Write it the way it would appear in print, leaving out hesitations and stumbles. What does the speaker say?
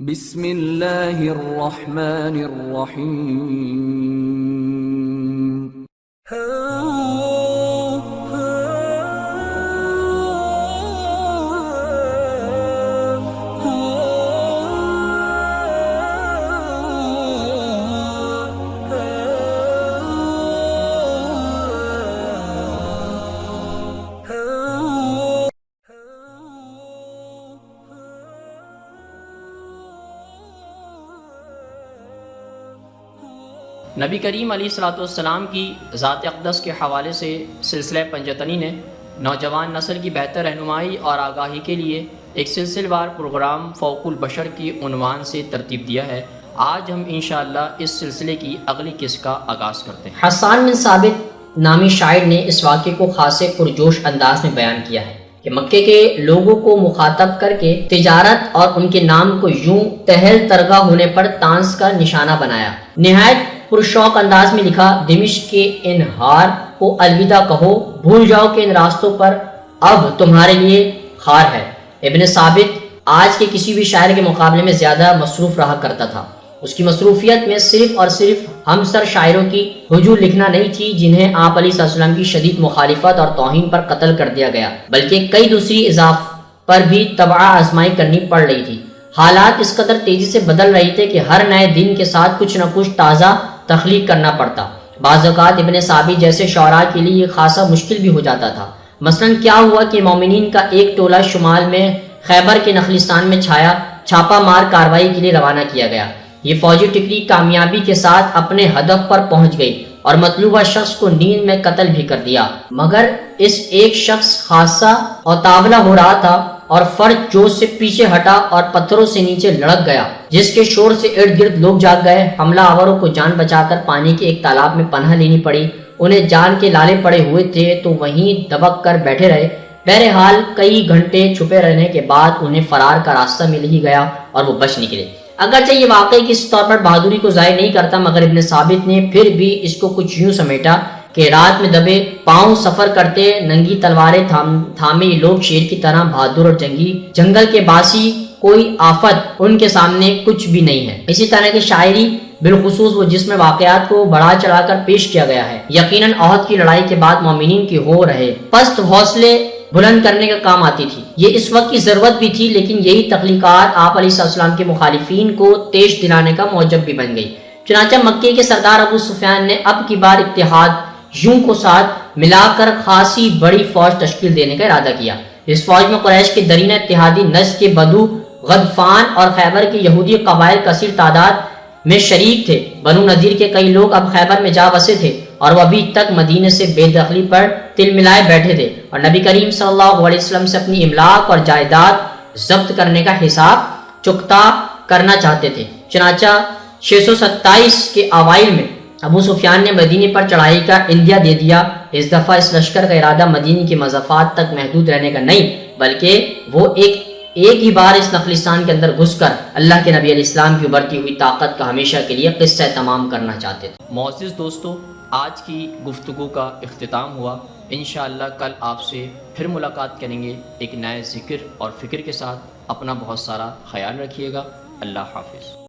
بسم اللہ الرحمن الرحیم۔ نبی کریم علیہ الصلوۃ والسلام کی ذات اقدس کے حوالے سے سلسلہ پنجتنی نے نوجوان نسل کی بہتر رہنمائی اور آگاہی کے لیے ایک سلسلہ وار پروگرام فوق البشر کی عنوان سے ترتیب دیا ہے۔ آج ہم انشاءاللہ اس سلسلے کی اگلی قسط کا آغاز کرتے ہیں۔ حسان بن ثابت نامی شاعر نے اس واقعے کو خاصے پرجوش انداز میں بیان کیا ہے کہ مکے کے لوگوں کو مخاطب کر کے تجارت اور ان کے نام کو یوں تہل ترغا ہونے پر طنز کا نشانہ بنایا۔ نہایت پرشوق انداز میں لکھا، دمشق کے ان ہار کو الوداع کہو، بھول جاؤ کہ ان راستوں پر اب تمہارے لیے خار ہے۔ ابن ثابت آج کے کسی بھی شاعر کے مقابلے میں زیادہ مصروف رہا کرتا تھا۔ اس کی مصروفیت میں صرف اور صرف ہمسر شاعروں کی ہجوم لکھنا نہیں تھی جنہیں آپ علیہ السلام کی شدید مخالفت اور توہین پر قتل کر دیا گیا، بلکہ کئی دوسری اضاف پر بھی تبعہ آزمائی کرنی پڑ رہی تھی۔ حالات اس قدر تیزی سے بدل رہے تھے کہ ہر نئے دن کے ساتھ کچھ نہ کچھ تازہ تخلیق کرنا پڑتا۔ بعض اوقات ابن ثابت جیسے شعراء کے لیے یہ خاصا مشکل بھی ہو جاتا تھا۔ مثلا کیا ہوا کہ مومنین کا ایک ٹولہ شمال میں خیبر کے نخلستان میں چھاپا مار کارروائی کے لیے روانہ کیا گیا۔ یہ فوجی ٹکری کامیابی کے ساتھ اپنے ہدف پر پہنچ گئی اور مطلوبہ شخص کو نیند میں قتل بھی کر دیا، مگر اس ایک شخص خاصا اور تاولہ ہو رہا تھا اور فرد جوش سے پیچھے ہٹا اور پتھروں سے نیچے لڑک گیا، جس کے شور سے ارد گرد لوگ جاگ گئے۔ حملہ آوروں کو جان بچا کر پانی کے ایک تالاب میں پناہ لینی پڑی۔ انہیں جان کے لالے پڑے ہوئے تھے تو وہیں دبک کر بیٹھے رہے۔ بہرحال کئی گھنٹے چھپے رہنے کے بعد انہیں فرار کا راستہ مل ہی گیا اور وہ بچ نکلے۔ اگرچہ یہ واقعی کسی طور پر بہادری کو ظاہر نہیں کرتا، مگر ابن ثابت نے پھر بھی اس کو کچھ یوں سمیٹا کہ رات میں دبے پاؤں سفر کرتے، ننگی تلواریں تھامے یہ لوگ شیر کی طرح بہادر اور جنگی، جنگل کے باسی کوئی آفت ان کے سامنے کچھ بھی نہیں ہے۔ اسی طرح کی شاعری بالخصوص وہ جس میں واقعات کو بڑھا چڑھا کر پیش کیا گیا ہے، یقیناً احد کی لڑائی کے بعد مومنین کی ہو رہے پست حوصلے بلند کرنے کا کام آتی تھی۔ یہ اس وقت کی ضرورت بھی تھی، لیکن یہی تخلیقات آپ علیہ السلام کے مخالفین کو تیش دلانے کا موجب بھی بن گئی۔ چنانچہ مکے کے سردار ابو سفیان نے اب کی بار اتحاد یوں کو ساتھ ملا کر خاصی بڑی فوج تشکیل دینے کا ارادہ کیا۔ اس فوج میں قریش کے درینہ اتحادی نجد کے بدو، غطفان اور خیبر کے یہودی قبائل کثیر تعداد میں شریک تھے۔ بنو نذیر کے کئی لوگ اب خیبر میں جا بسے تھے اور وہ ابھی تک مدینے سے بے دخلی پر تل ملائے بیٹھے تھے اور نبی کریم صلی اللہ علیہ وسلم سے اپنی املاک اور جائیداد ضبط کرنے کا حساب چکتا کرنا چاہتے تھے۔ چنانچہ 627 کے اوائل میں ابو سفیان نے مدینے پر چڑھائی کا عندیہ دے دیا۔ اس دفعہ اس لشکر کا ارادہ مدینے کی مضافات تک محدود رہنے کا نہیں، بلکہ وہ ایک ہی بار اس نخلستان کے اندر گھس کر اللہ کے نبی علیہ السلام کی ابھرتی ہوئی طاقت کا ہمیشہ کے لیے قصہ تمام کرنا چاہتے تھے۔ معزز دوستو، آج کی گفتگو کا اختتام ہوا۔ انشاءاللہ کل آپ سے پھر ملاقات کریں گے ایک نئے ذکر اور فکر کے ساتھ۔ اپنا بہت سارا خیال رکھیے گا۔ اللہ حافظ۔